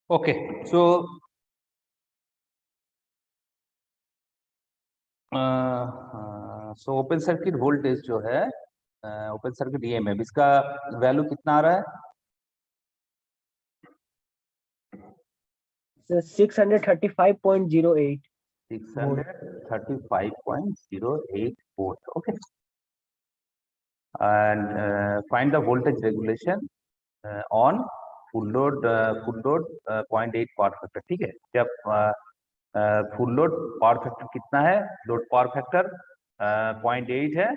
Okay, so open circuit voltage जो है, open circuit EMF, इसका वैल्यू कितना आ रहा है? 635.08 635.08 volt. Okay, and find the voltage regulation on full load 0.8 power factor. ठीक है, जब फुल लोड पावर फैक्टर कितना है? लोड पावर फैक्टर 0.8 है.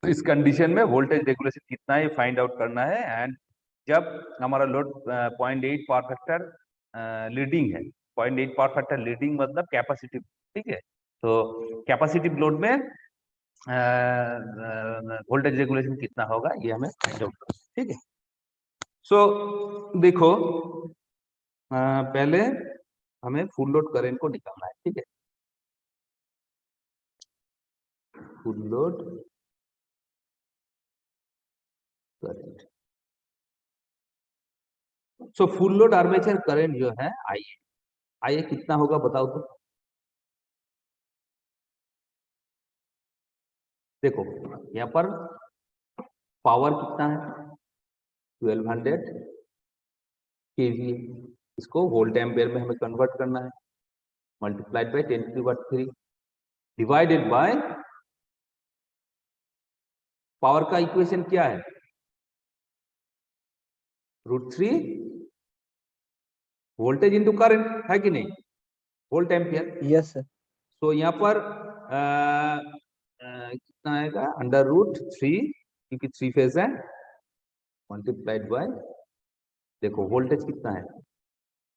इस कंडीशन में वोल्टेज रेगुलेशन कितना है फाइंड आउट करना है. एंड जब हमारा लोड 0.8 पावर फैक्टर लीडिंग है, 0.8 पावर फैक्टर लीडिंग मतलब कैपेसिटिव. ठीक है, तो कैपेसिटिव लोड में वोल्टेज रेगुलेशन कितना होगा ये हमें फाइंड आउट करना है. ठीक है, सो देखो, पहले हमें फुल लोड करंट को निकालना है. ठीक है, full load current. So full load armature current जो है आइए कितना होगा बताओ तो. देखो यहाँ पर पावर कितना है? 1200 केवी. इसको वोल्ट एम्पियर में हमें कन्वर्ट करना है. Multiplied by 10⁻³ divided by power का इक्वेशन क्या है? √3 वोल्टेज इंटू करंट, है कि नहीं? Volt ampere. Yes sir. तो यहाँ पर कितना आएगा? √3, क्योंकि 3 फेज है, मल्टीप्लाइड बाय, देखो वोल्टेज कितना है?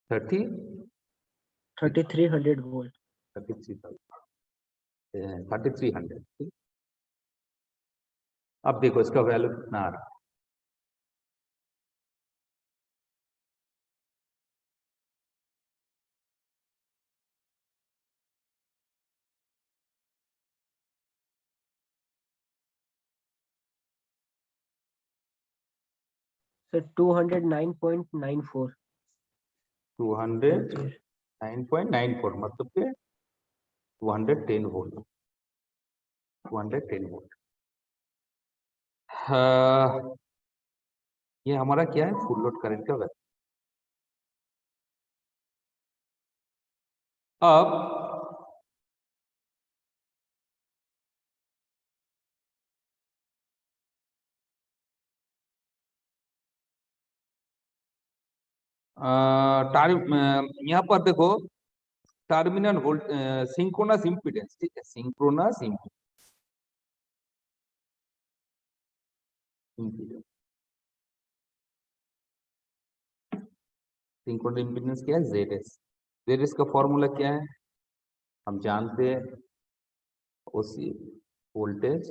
3300 वोल्ट. 3300. अब देखो इसका वैल्यू कितना आ रहा है. सर 209.94. 209.94 मतलब के 210 वोल्ट. 210 वोल्ट. ये हमारा क्या है? फुल लोड करंट का वैल्यू. अब यहाँ पर देखो टर्मिनल वोल्ट सिंक्रोनस इम्पीडेंस. ठीक है, सिंक्रोनस इम्पीडेंस सिंक्रोनस इम्पीडेंस क्या है? ZS. ZS का फॉर्मूला क्या है? हम जानते हैं, उसी वोल्टेज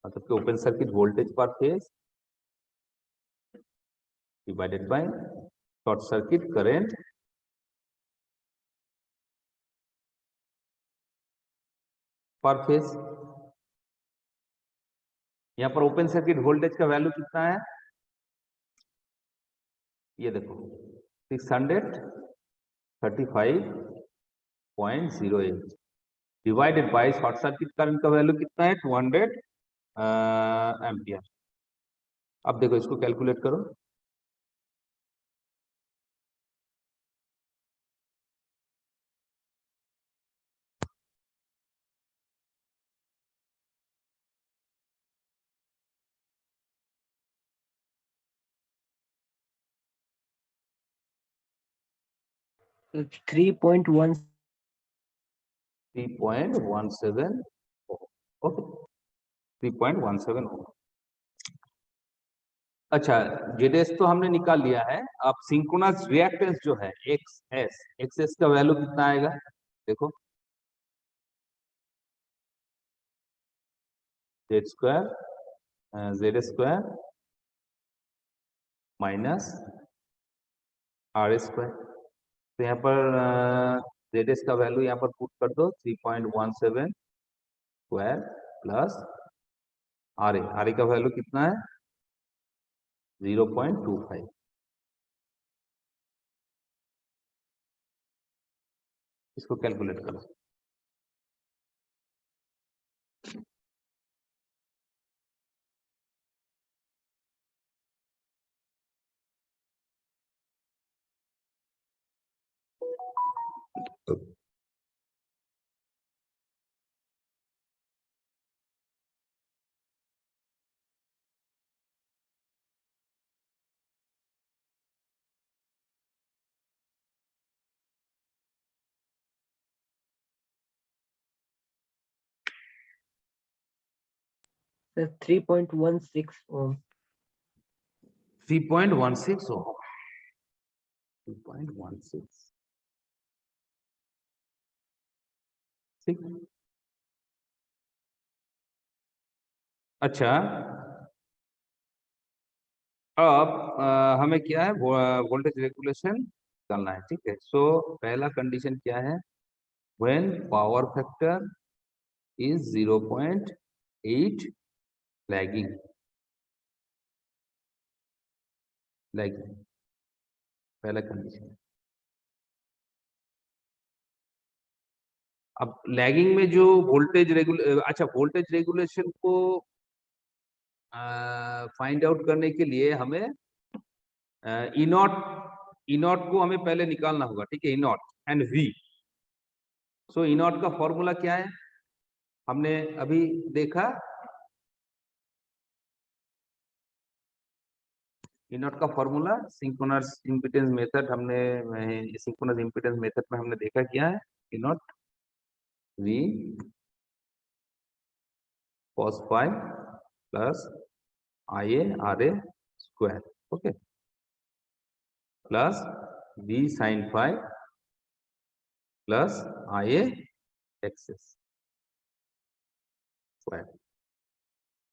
मतलब कि ओपन सर्किट वोल्टेज पर phase divided by short circuit current पर फेज. यहाँ पर ओपन सर्किट वोल्टेज का वैल्यू कितना है? ये देखो 635.08 divided by short circuit current का वैल्यू कितना है? 200 एम्पियर. अब देखो इसको कैलकुलेट करो. So 3.1. 3.17. ओके, 3.17 होगा. अच्छा, जेडएस तो हमने निकाल लिया है. अब सिंक्रोनस रिएक्टेंस जो है एक्सएस का वैल्यू कितना आएगा? देखो Z² माइनस R². तो यहाँ पर ZS का वैल्यू यहाँ पर पुट कर दो 3.17 स्क्वायर प्लस RA का वैल्यू कितना है? 0.25. इसको कैलकुलेट करो। Sir, 3.16 ohm. 3.16 ओम। 3.16 ठीक। अच्छा, अब हमें क्या है, वोल्टेज रेगुलेशन करना है, ठीक है। सो पहला कंडीशन क्या है, when power factor is 0.8 lagging, lagging पहला कंडीशन। अब लैगिंग में जो वोल्टेज अच्छा, वोल्टेज रेगुलेशन को फाइंड आउट करने के लिए हमें ई नॉट को हमें पहले निकालना होगा, ठीक है। E not and V. So E not का फॉर्मूला क्या है, हमने अभी देखा। ई नॉट का फॉर्मूला सिंक्रोनस इम्पीडेंस मेथड, हमने सिंक्रोनस इम्पीडेंस मेथड में हमने देखा क्या है, E not V cos phi plus I A R A square, okay, plus B sine phi plus I A XS square.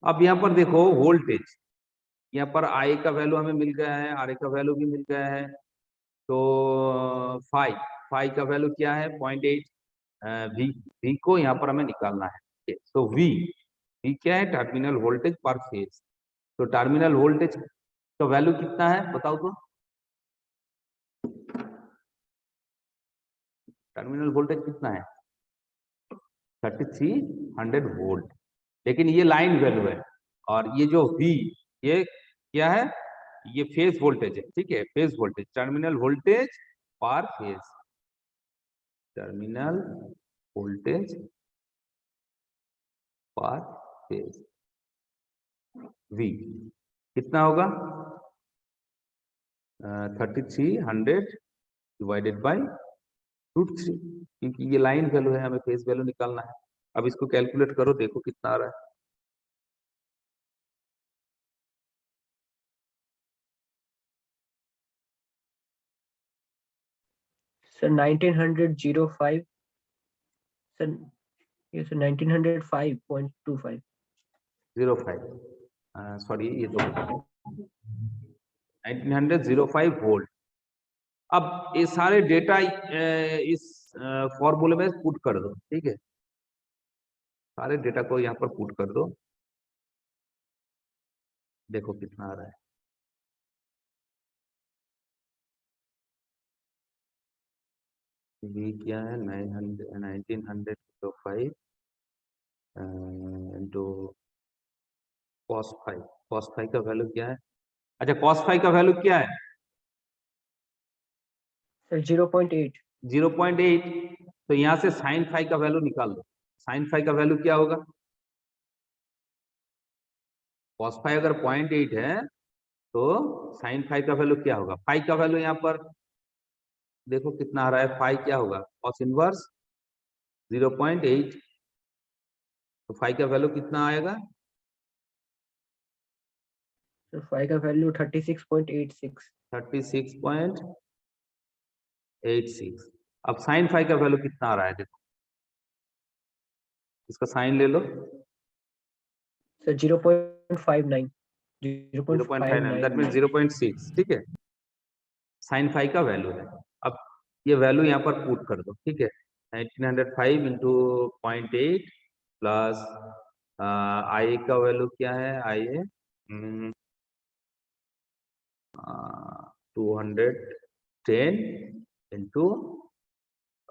अब यहाँ पर देखो वोल्टेज, यहाँ पर आई का वैल्यू हमें मिल गया है, आर ए का वैल्यू भी मिल गया है। तो फाई फाई का वैल्यू क्या है, 0.8। वी को यहाँ पर हमें निकालना है। तो वी क्या है, टर्मिनल वोल्टेज पर फेज। तो टर्मिनल वोल्टेज का वैल्यू कितना है बताओ तो। टर्मिनल वोल्टेज कितना है, 3300 वोल्ट। लेकिन ये लाइन वैल्यू है, और ये जो V ये क्या है, ये फेज वोल्टेज है, ठीक है। फेज वोल्टेज, टर्मिनल वोल्टेज पर फेज, टर्मिनल वोल्टेज पर फेज V कितना होगा, 3300 डिवाइडेड बाई √3, क्योंकि ये लाइन वैल्यू है, हमें फेज वैल्यू निकालना है। अब इसको कैलकुलेट करो, देखो कितना आ रहा है। Sir, 1905. Sir, yes, sir, 1905.25. 05, sorry ये तो 1905 वोल्ट। अब ये सारे डेटा इस फॉर्मूले में पुट कर दो, ठीक है। सारे डेटा को यहाँ पर पुट कर दो, देखो कितना आ रहा है। V क्या है, 1905 into cos five. cos five का वैल्यू क्या है, अच्छा cos फाइव का वैल्यू क्या है, Sir, 0.8. 0.8। तो यहाँ से sin फाइव का वैल्यू निकाल दो। sin फाइव का वैल्यू क्या होगा, cos फाइव अगर 0.8 है तो sin फाइव का वैल्यू क्या होगा। फाइव का वैल्यू यहाँ पर देखो कितना आ रहा है, फाइव क्या होगा, cos इनवर्स 0.8। तो फाइव का वैल्यू कितना आएगा, Sir, phi का value 36.86. 36.86। अब साइन फाइव का वैल्यू कितना आ रहा है, देखो इसका साइन ले लो, Sir, 0.59. 0.59, that mean 0.599. 0.6, ठीक है। साइन फाइव का वैल्यू है। अब ये वैल्यू यहाँ पर पुट कर दो, ठीक है। 1905 इंटू 0.8 प्लस आई का वैल्यू क्या है, आई ए 210 इंटू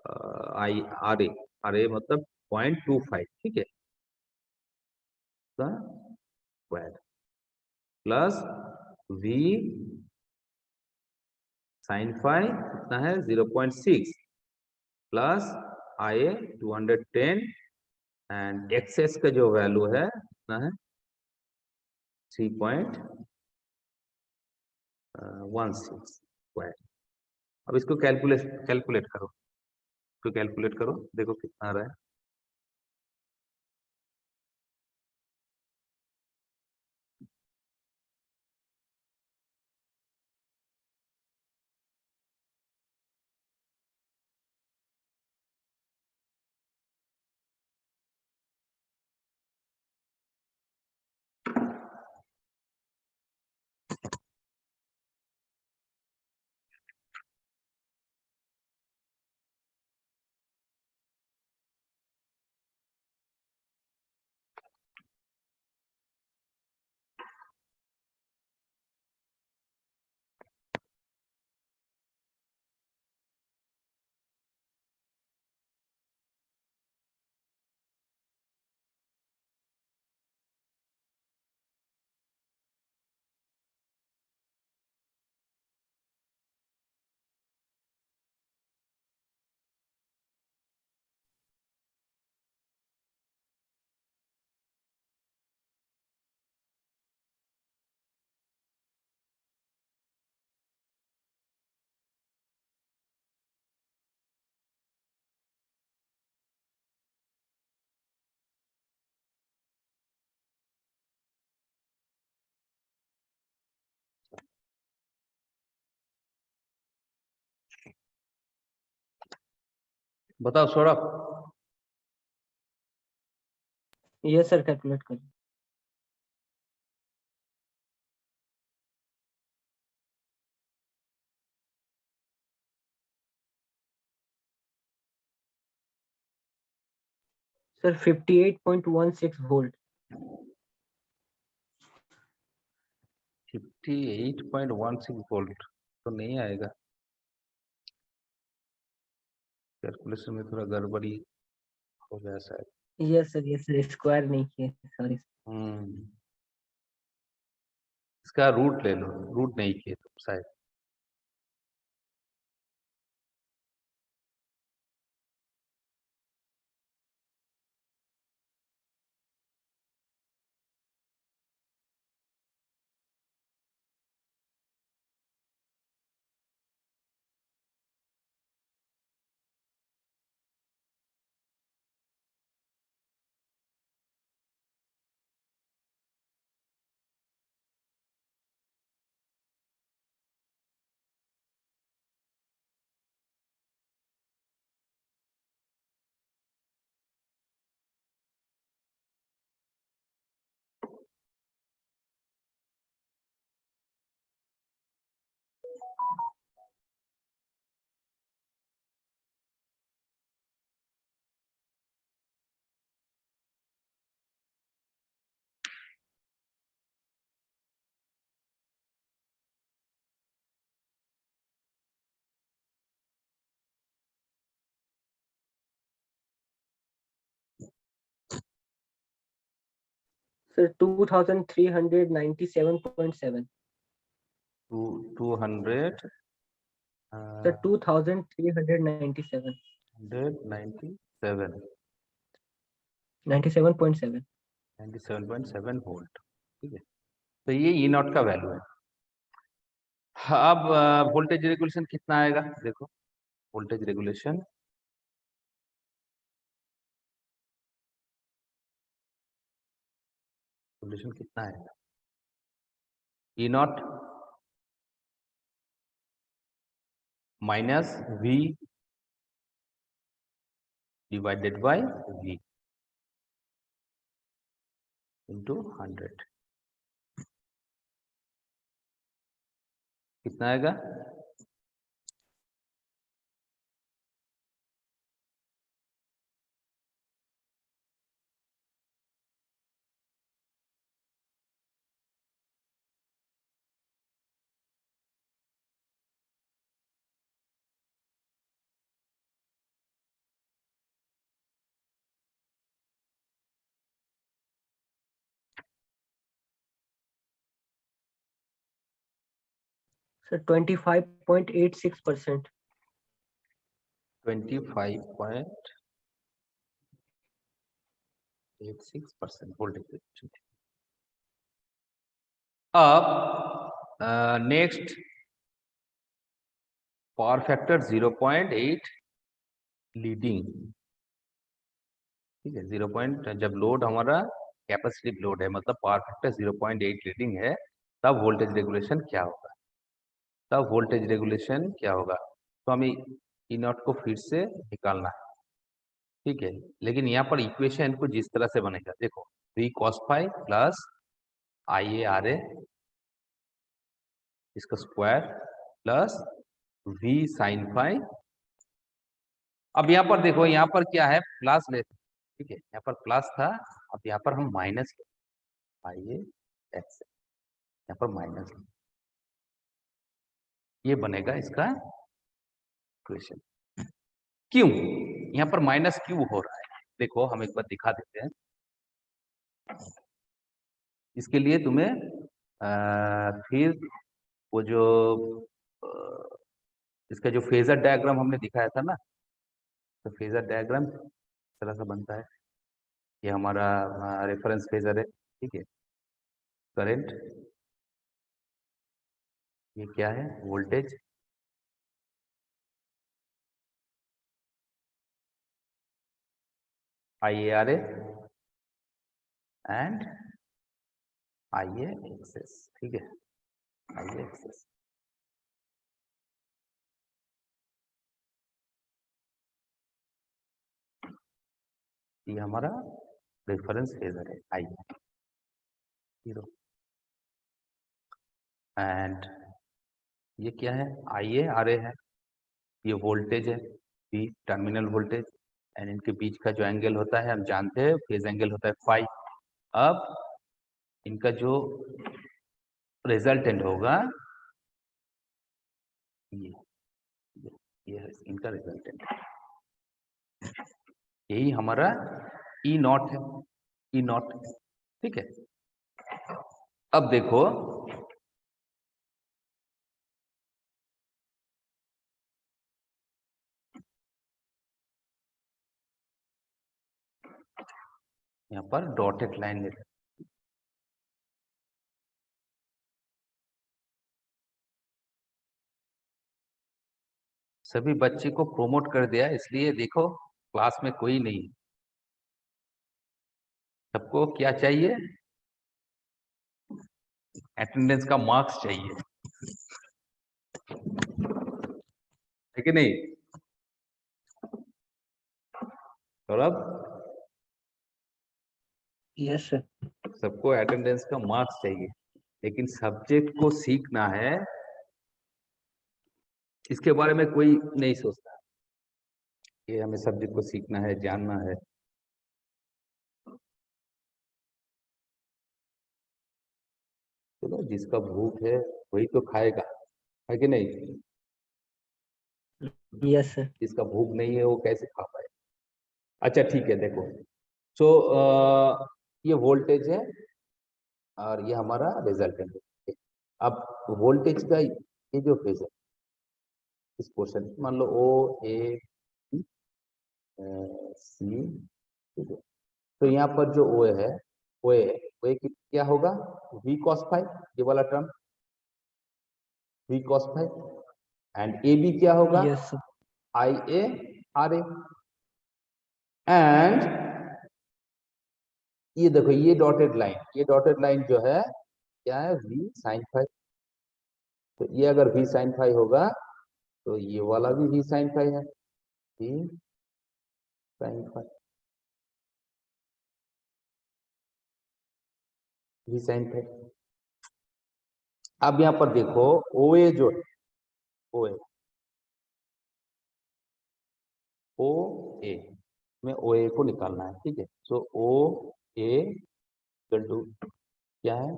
आई आर ए मतलब 0.25, ठीक है, square plus V sine phi कितना है 0.6 plus I A 210 and X s का जो वैल्यू है कितना है 3.16 स्क्वायर। अब इसको कैलकुलेट करो, इसको कैलकुलेट करो, देखो कितना आ रहा है। बताओ सौरभ। यस सर, कैलकुलेट कर। Sir 58.16 volt. 58.16 वोल्ट तो नहीं आएगा, कैलकुलेशन में थोड़ा गड़बड़ी हो गया शायद। यस सर, स्क्वायर नहीं किए, सॉरी। इसका रूट ले लो, रूट नहीं किए तुम शायद। सर 2397.7। 200 सर 2397। 197 97.7। 97.7 वोल्ट, ठीक है। तो ये ई नॉट का वैल्यू है। अब वोल्टेज रेगुलेशन कितना आएगा देखो, वोल्टेज रेगुलेशन रेगुलेशन कितना आएगा, E not minus V divided by V into 100 कितना आएगा सर 25.86%। 25.86% वोल्टेज। अब नेक्स्ट पावर फैक्टर 0.8 लीडिंग, ठीक है। 0 पॉइंट, जब लोड हमारा कैपेसिटिव लोड है मतलब पावर फैक्टर 0.8 लीडिंग है, तब वोल्टेज रेगुलेशन क्या होगा, तो हमें ई नॉट को फिर से निकालना है, ठीक है। लेकिन यहाँ पर इक्वेशन को जिस तरह से बनेगा देखो, v cos phi plus I A R A इसका square plus v sine phi. अब यहाँ पर देखो, यहाँ पर क्या है, प्लस लेते, ठीक है। यहाँ पर प्लस था, अब यहाँ पर हम माइनस आई ए एक्स, यहाँ पर माइनस, ये बनेगा इसका इक्वेशन। क्यों यहाँ पर माइनस क्यों हो रहा है, देखो हम एक बार दिखा देते हैं। इसके लिए तुम्हें फिर वो जो इसका जो फेजर डायग्राम हमने दिखाया था ना, तो फेजर डायग्राम इस तरह से बनता है। ये हमारा रेफरेंस फेजर है, ठीक है। करंट, ये क्या है, voltage, I A R A and I A X s, ठीक है, आई ए एक्सेस। ये हमारा रेफरेंस फेजर है आई जीरो, एंड ये क्या है, आई ए आर ए है, ये वोल्टेज है, बी टर्मिनल वोल्टेज, एंड इनके बीच का जो एंगल होता है हम जानते हैं, फेज एंगल होता है फाई। अब इनका जो रिजल्टेंट होगा ये ये है इनका रिजल्टेंट, यही हमारा ई नॉट है, ई नॉट, ठीक है। अब देखो यहाँ पर डॉटेड लाइन लेते, सभी बच्चे को प्रोमोट कर दिया, इसलिए देखो क्लास में कोई नहीं, सबको क्या चाहिए, अटेंडेंस का मार्क्स चाहिए, है कि नहीं सौरभ? Yes sir. सबको अटेंडेंस का मार्क्स चाहिए, लेकिन सब्जेक्ट को सीखना है, इसके बारे में कोई नहीं सोचता कि हमें सब्जेक्ट को सीखना है, जानना है। चलो जिसका भूख है वही तो खाएगा, है कि नहीं? Yes sir. जिसका भूख नहीं है वो कैसे खा पाए। अच्छा ठीक है, देखो सो ये वोल्टेज है और ये हमारा रिजल्टेंट है। अब वोल्टेज का ये जो फेज है, इस पोर्शन मान लो ओ ए सी, ठीक है। तो यहाँ पर जो ओ है, ओ ए क्या होगा, वी कॉस फाइव, ये वाला term V cos five, and A B क्या होगा, yes sir. I A R A, and ये देखो ये डॉटेड लाइन जो है क्या है, वी साइन फाइव। तो ये अगर वी साइन फाइव होगा तो ये वाला भी वी साइन फाइव है, V sine five, V sine five. अब यहाँ पर देखो ओ ए जो है, ओ ए, ओ ए में ओ ए को निकालना है, ठीक है। So O A equal to क्या है,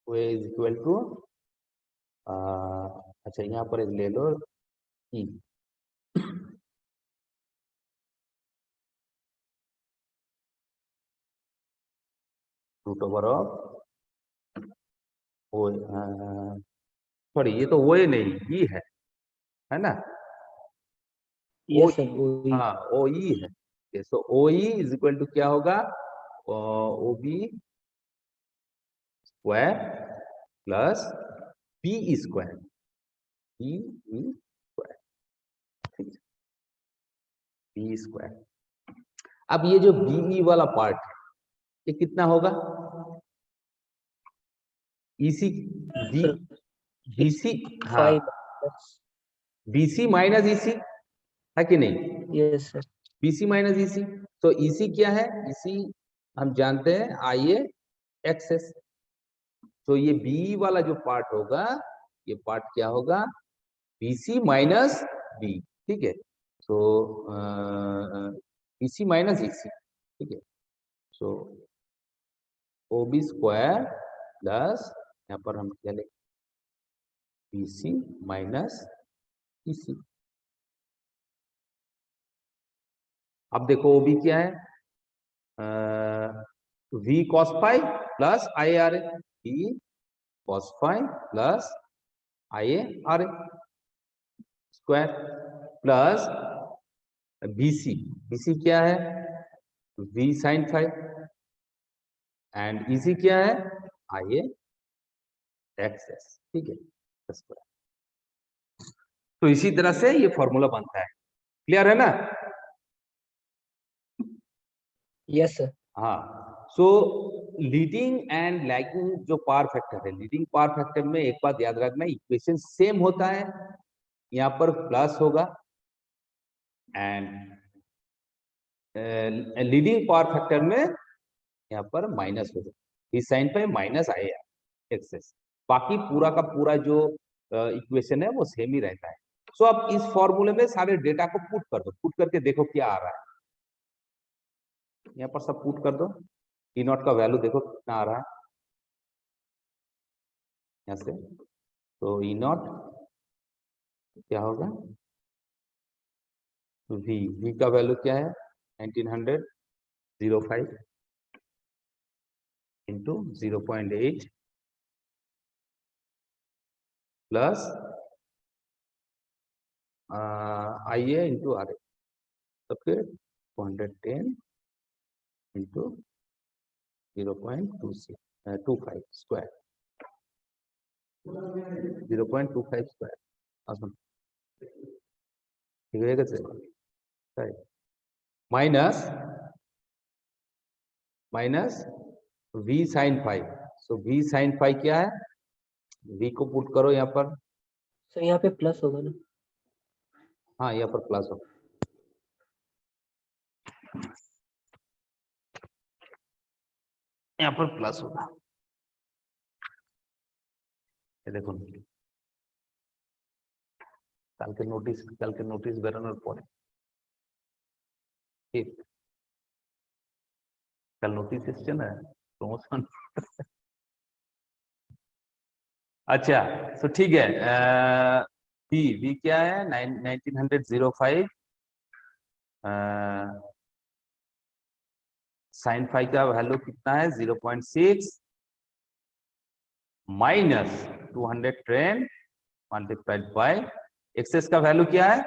O A is equal to, अच्छा यहाँ पर एक ले लो E, root over of O, sorry ये तो वो ही नहीं, ई है ना, ओ यस सर वही। हाँ ओ ई है, so O E is equal to क्या होगा, O B square plus B square, B square, ठीक है, बी स्क्वायर। अब ये जो बीई वाला पार्ट है ये कितना होगा, ईसी बी सर बीसी, हाँ 5 बीसी माइनस ईसी है कि नहीं, yes sir. BC minus EC, तो ईसी क्या है, ईसी हम जानते हैं आई ए एक्सेस, तो ये बी वाला जो पार्ट होगा ये पार्ट क्या होगा, बीसी माइनस बी, ठीक है, तो बीसी माइनस ईसी, ठीक है, सो ओ बी स्क्वायर प्लस यहाँ पर हम क्या लेंगे, बीसी माइनस ईसी। अब देखो ओ बी क्या है, V cos five plus I R A, V cos five plus I A R A square plus BC, BC क्या है, वी साइन फाइव एंड इसी क्या है, आई ए एक्स, ठीक है स्क्वायर। तो इसी तरह से ये फॉर्मूला बनता है, क्लियर है ना, यस सर। हाँ। सो लीडिंग एंड लैगिंग जो पावर फैक्टर है, लीडिंग पावर फैक्टर में एक बात याद रखना, इक्वेशन सेम होता है, यहाँ पर प्लस होगा एंड लीडिंग पावर फैक्टर में यहाँ पर माइनस होगा, इस साइन पे माइनस आएगा एक्सेस, बाकी पूरा का पूरा जो इक्वेशन है वो सेम ही रहता है। सो अब इस फॉर्मूले में सारे डेटा को पुट कर दो, पुट करके देखो क्या आ रहा है, यहाँ पर सब पुट कर दो, ई नॉट का वैल्यू देखो कितना आ रहा है यहाँ से, तो ई नॉट क्या होगा, वी का वैल्यू क्या है 1905 into 0.8 plus I A into R A, तो फिर 210 इंटू 0.25 स्क्वायर, 0.25 स्क्वायर, ठीक है sir, minus minus V sine five, so V sine five क्या है, वी को पुट करो यहाँ पर, सर यहाँ पे प्लस होगा ना। हाँ यहाँ पर प्लस हो, यहाँ पर प्लस होगा, ये देखो কালকে নোটিশ বেরোনোর পরে ঠিক, কাল নোটিশ এসছে না প্রমোশন। अच्छा तो ठीक है, वी क्या है 1905 साइन फाइव का वैल्यू कितना है 0.6 माइनस 210 मल्टीप्लाइड बाय एक्सेस का वैल्यू क्या है